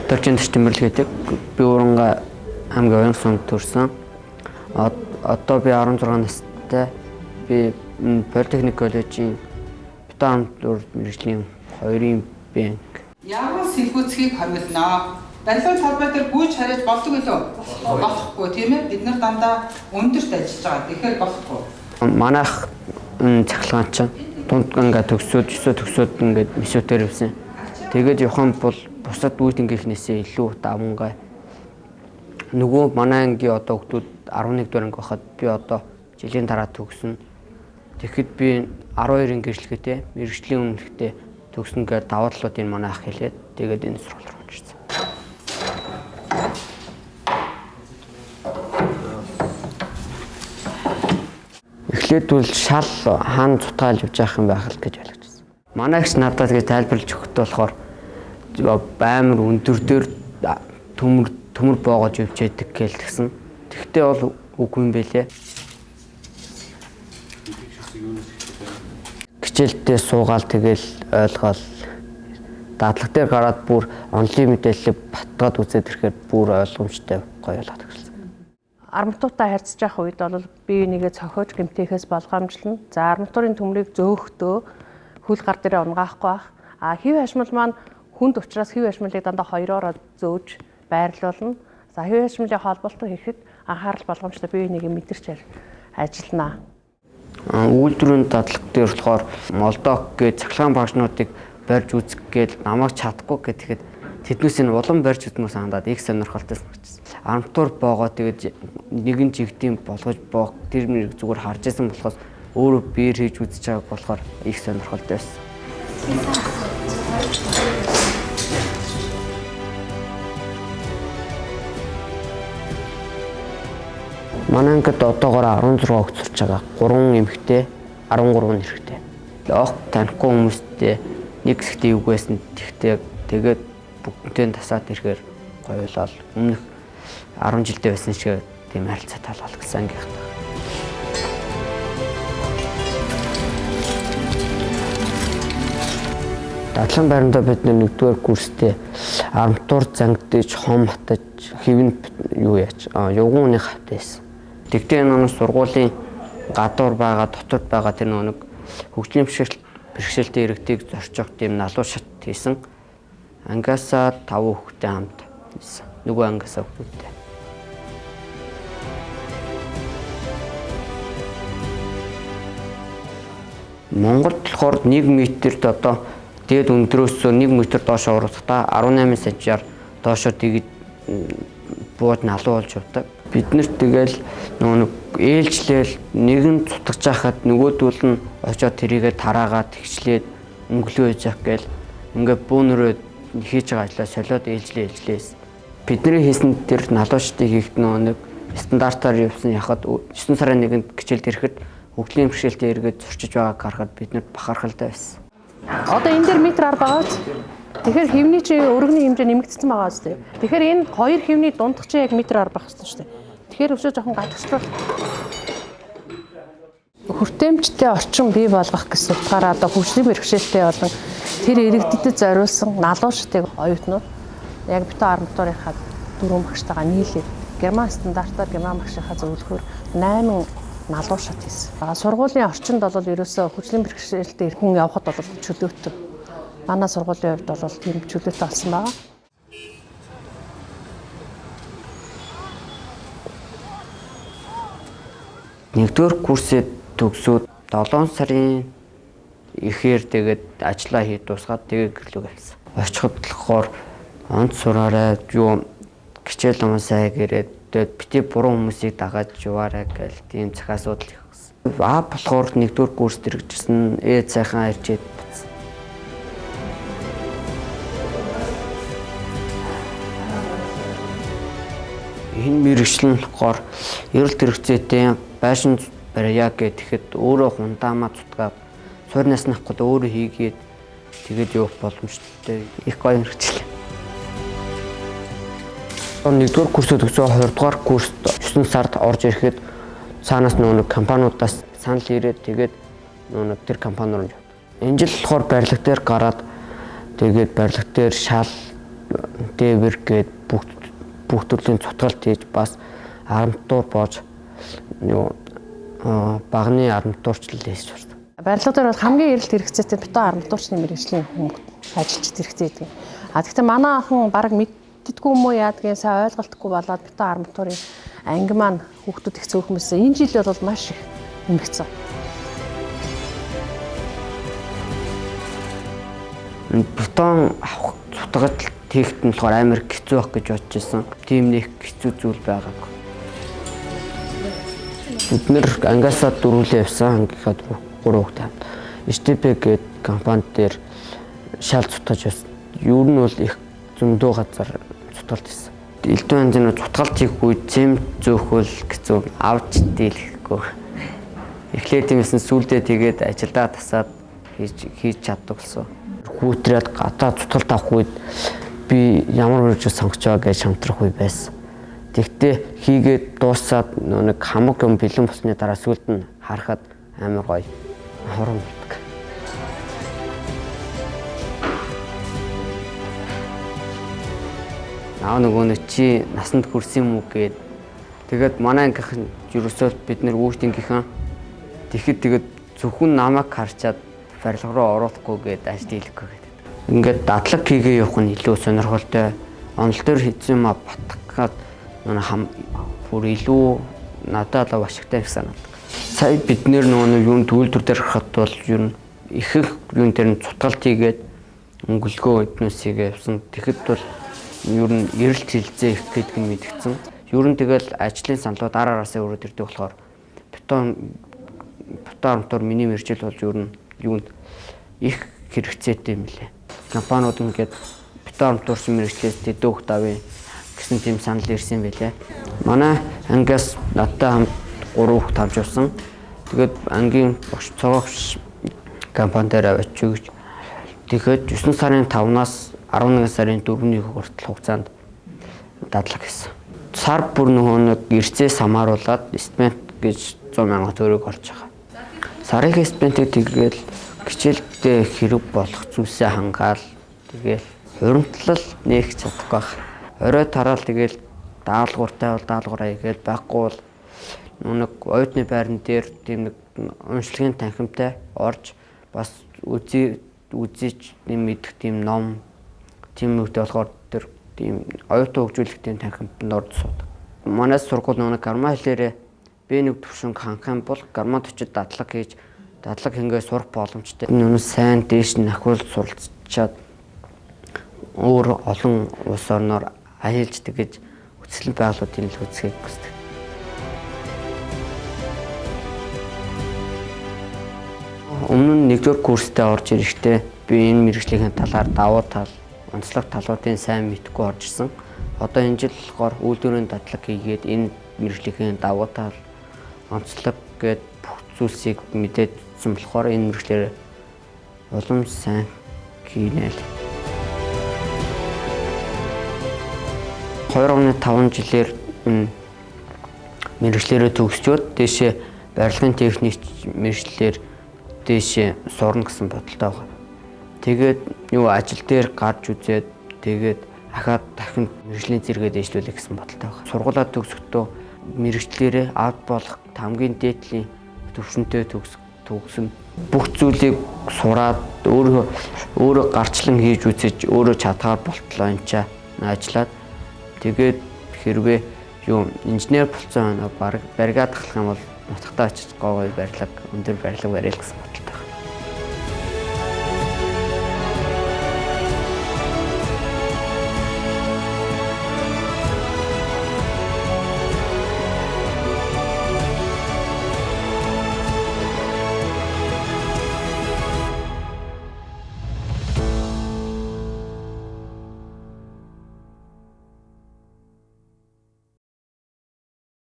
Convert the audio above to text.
Дотоочийн тэмдэглэдэг би уранга аймгийн оюун сумд төрсэн. Одоо би 16 настай. Би Политехник коллежийн бетон мэргэжлийн 2-ын банк. Ямар сэлгүүцгийг хариулнаа. Барилгын салбар дээр гүйж харьяаж болдог үлээ? Болохгүй тийм ээ. Бид нар дандаа өндөрт ажиллаж байгаа. Тэгэхээр болохгүй. Манайх цахилгаан чинь дунд ингээ төгсөөд ингээ месотер явсан. Тэгээд явхан бол бусад үйлдвэрлэгчнээсээ илүү давмгай. Нөгөө манай ангийн одоо хүмүүс 11 дугаар анги байхад би одоо жилийн дараа төгсөн. Тэгэхэд би 12-ын гэрчлэгээтэй мэргэжлийн үнэлгээтэй төгсөн гэж даваа талуудын манай ах хэлээд тэгээд энэ сургууль руу уншсан. Эхлээд бол шал хаан цутгаалж явж байх юм байх л гэж ойлгожсэн. Манай ихс надад гэж тайлбарлаж өгөхдөө болохоор амар өндөр дээр төмөр боогож явж байдаг гэлтгсэн. Тэгтээ бол үгүй юм бэлээ. Хичээлдээ суугаал тэгэл ойлгоол. Дадлаг дээр гараад бүр онлын мэдээлэл батгаад үзээд ирэхээр бүр ойлгомжтой гоё болоод ирсэн. Арматуртай харьцаж явах үед бол бие бинийгээ цохиож гэмтээхээс болгоомжлно. За арматурын төмрийг зөөхтөө хөл гар дээрээ унгаахгүй бах. Хэв хашмал маань хүнд учраас хэв хашмалыг дандаа хоёроор зөөж байрлуулна. За хэв хашмалын холболтоо хийхэд анхаарал болгоомжтой бие бинийгээ мэдэрч ажиллана. Үйлдвэрийн дадлаг дээр болохоор молдок гэж цахилгаан багшнуудыг барьж үзэх гээд намайг чадахгүй гэхэд тэднээс нь улам барьж үзмээс хандаад их сонирхолтой санагдсан. Арматур боогоо тэгээд нэгэн чигтийн болгож боог тэр мэрэг зүгээр харж исэн болохоос өөрөө биер хийж үзэж байгааг болохоор их сонирхолтой байсан. Манай ангид одоогоор 16 хүүхэд сурч байгаа. 3 эмэгтэй, 13 нэрхтэй. Ох танихгүй хүмүүстэй нэг хэсэгт юу байсан. Тэгээд бүгдээ тасаад ирэхээр гоё болол. Өмнөх 10 жилдээ байсан шиг тийм харилцаа талбал гэсэн ангийнх. Дадлан байранда бид нэгдүгээр курстэй арматур зангидж, хом хатаж, хэвэн юу яаж, югууны хавтайсан. Тэгтээ энэ сургуулийн гадуур байгаа, дотор байгаа тэр нэг хөгжлийн бэрхшээлтэй иргэдийг зорчих тийм налуу шат хийсэн. Ангиасаа 5 хүүхэдтэй хамт хийсэн. Нөгөө ангиасаа хүүхэдтэй. Монголд болохоор 1 метрт одоо дээд өндрөөс 1 метр доош урагтаа 18 см-аар доошоо тэгээд бууд налуу болж явдаг. Бид нарт тэгэл нэг ээлжлээл нэгэн цутгаж байхад нөгөөдөл нь очиод тэрийгэ тараагаад тэгчлээд өнгөлөө хийж явах гээл ингээ бөөнөрөө хийж байгаа ажлаа солиод ээлжлээс. Бидний хийсэн тэр налуучдыг хийхэд нэг стандартаар явсан яхад 9 сарын 1-нд хичээлд ирэхэд хөгжлийн бэрхшээлтэй эргээд зурчиж байгааг харахад бид нар бахархалтай байсан. Одоо энэ дээр метраар байгаа биз? Тэгэхээр хэвний чи өргөний хэмжээ нэмэгдсэн байгаа биз? Тэгэхээр энэ хоёр хэвний дундах чи яг метраар байх хэрэгтэй шүү дээ. Тэгэхээр өшөө жоохон гадагшлал. Хүртээмжтэй орчин бий болгох гэсэн утгаараа одоо хөгжлийн бэрхшээлтэй болон тэр иргэдэд зориулсан налуу шатыг оюутнууд яг бетон арматурынхаа 4 багштайгаа нийлээд герман стандартаар герман багшийнхаа зөвлөхөөр 8 налуу шат хийсэн. Сургуулийн орчинд бол ерөөсөө хөгжлийн бэрхшээлтэй хүн явхад бол чөлөөтэй. Манай сургуулийн хувьд бол тийм чөлөөтэй болсон байгаа. Нэгдүгээр курсээ төгсөөд 7 сарын ихээр тэгээд ажиллаа хийж дуусгаад тэгээд гэрлүү гэлсэн. Очиход болохоор онц сураарай юу хичээл номсаа гэрээд тэгээд бити буруу хүмүүсийг дагаад яваарай гэл тийм цахаа асуудал их гэсэн. Болохоор нэгдүгээр курс дэрэгжсэн сайхан ирчээд бацсан. Энэ мэргэжил нь болохоор эрүүл хэрэгцээтэй байшин барья гэхэд өөрөө хундаамаа цутгаад суурнаас нь авахд өөрөө хийгээд тэгээд явах боломжтой их гоё мэргэжил. 1-р курсээ төгсөө 2-р курст 9 сард орж ирэхэд цаанаас нэг компаниудаас санал ирээд тэгээд нэг тэр компани руу явдаг. Энэ жил болохоор барилга дээр гараад тэгээд барилга дээр шал дээвэр гээд бүх төрлийн цутгалт хийж бас арамтуур боож багны арамтуурчлал хийж байна. Барилга дээр бол хамгийн эрэлт хэрэгцээтэй бетон арматуурчны мэргэжлийн ажилчид хэрэгцээ гэдэг. Гэхдээ манай охин баг мэддэггүй юм уу яадгийн сайн ойлголтгүй болоод бетон арматуурын анги маань хүүхдүүд их цөөхмөсөө энэ жил бол маш их нэмэгдсэн. Бетон авах цутгалт хийхэд нь болохоор амар хэцүү байх гэж бодож байсан. Тийм нэг хэцүү зүйл байгаагүй. Бид нэр ангиасаа дөрвөлээ явсан ангийнхаа 3 хүүхдээ хамт STP гээд компани дээр шал цутгаж байсан. Юу нь бол их зөндөө газар цутгалт хийсэн. Элдв ханзын цутгалт хийх үед цэм зөөхөл гэсэн авч дийлэхгүй. Эхлээд тиймээс сүулдэ тэгээд ажилдаа тасаад хийж чаддаг болсон. Хүүтрээд гадаа цутгалт авах үед би ямар үржил сонгож байгаа гэж шамтрах үе байсан. Тэгтээ хийгээд дуусаад нэг хамаг юм бэлэн болсны дараа сүлд нь харахад амар гоё хорон болдог. Нөгөө чи насанд хүрсэн юм уу гээд тэгээд манай ангийнх нь ерөөсөө бид нэр үүртингийнхэн тэгэхэд зөвхөн намайг харчаад барилга руу оруулахгүй гээд ажил хийлэхгүй гэдэг. Ингээд дадлаг хийгээ явах нь илүү сонирхолтой. Онол дээр хийсэн юм батгаад бүр илүү надад л ашигтай их санагдав. Сая бид нөгөө юун төвлөрдөр дээр харахад бол ер нь их юун дээр нь цутгалт хийгээд өнгөлгөө эднүсийг явсан. Тэгэхэд бол ер нь эрэлт хилцээ их гэдэг нь мэдгдсэн. Ер нь тэгэл ажлын саналууд араараасаа өрөөд ирдэг болохоор бетон арматур миний мэржил болж ер нь юунд их хэрэгцээтэй юм лээ. Компаниуд ингээд бетон арматурч мэржлээс тэдүүх давын гэсэн тийм санал ирсэн байлээ. Манай ангиас надтай хамт 3 хүүхд хамж явсан. Тэгээд ангийн цогоогч компани дээр авч өгч тэгэхэд 9 сарын 5-наас 11 сарын 4-ний хүртэл хугацаанд дадлаг хийсэн. Сар бүр нэг эрцээс хамааруулаад стипend гэж 100,000 төгрөг олж байгаа. Сарын стипендийг тэгээд хичээлдээ хэрэг болох зүйлсээ хангаал тэгээд хуримтлал нээх чадахгүй байх. Орой тараал тэгээд даалгавартай бол даалгавраа хийгээд байхгүй бол нэг оюутны байран дээр тийм нэг уншлагын танхимтай орж бас үзэж мэдэх тийм ном тийм үгтэй болохоор тэр тийм оюутан хөгжүүлэх тийм танхимтанд орж суудаг. Манай сургууль нэг герман хэлээрээ B1 төвшинг хангах юм бол герман төчид дадлаг хийж дадлаг хингээ сурах боломжтой. Энэ сайн дээш нь ахвал суралцчаад өөр олон улс орноор аялж тэгэж хүсэл байгуулалтын л үзхийг хүсдэг. Өмнө нь 1-р курстэй орж ирэхдээ би энэ мэргэжлийн талаар давуу тал, онцлог талуудын сайн мэдгүй орж ирсэн. Одоо энэ жил болохоор үйлдвэрийн дадлаг хийгээд энэ мэргэжлийн давуу тал, онцлог гээд бүх зүйлсийг мэдээдсэн болохоор энэ мэргэжлэр улам сайн хийнэ л. 2.5 жилээр мэргэжлэрээ төгсчөөд дээшээ барилгын техник мэргэжлэр дээшээ сурна гэсэн бодолтой байна. Тэгээд ажил дээр гарч үзээд тэгээд ахаад дахин мэргэжлийн зэрэгээ дэвшлүүлэх гэсэн бодолтой байна. Сургуулаа төгсөхдөө мэргэжлэрээ авд болох хамгийн дээдлийн төвшөнтэй төгсөн бүх зүйлийг сураад өөрөө гарчлан хийж үзэж өөрөө чадхаар болтлоо энэ чаа ажиллаад тэгээд хэрвээ инженер болцсон баригаа тахлах юм бол нутагтаа очиж гой барилга өндөр барилга бариул гэсэн.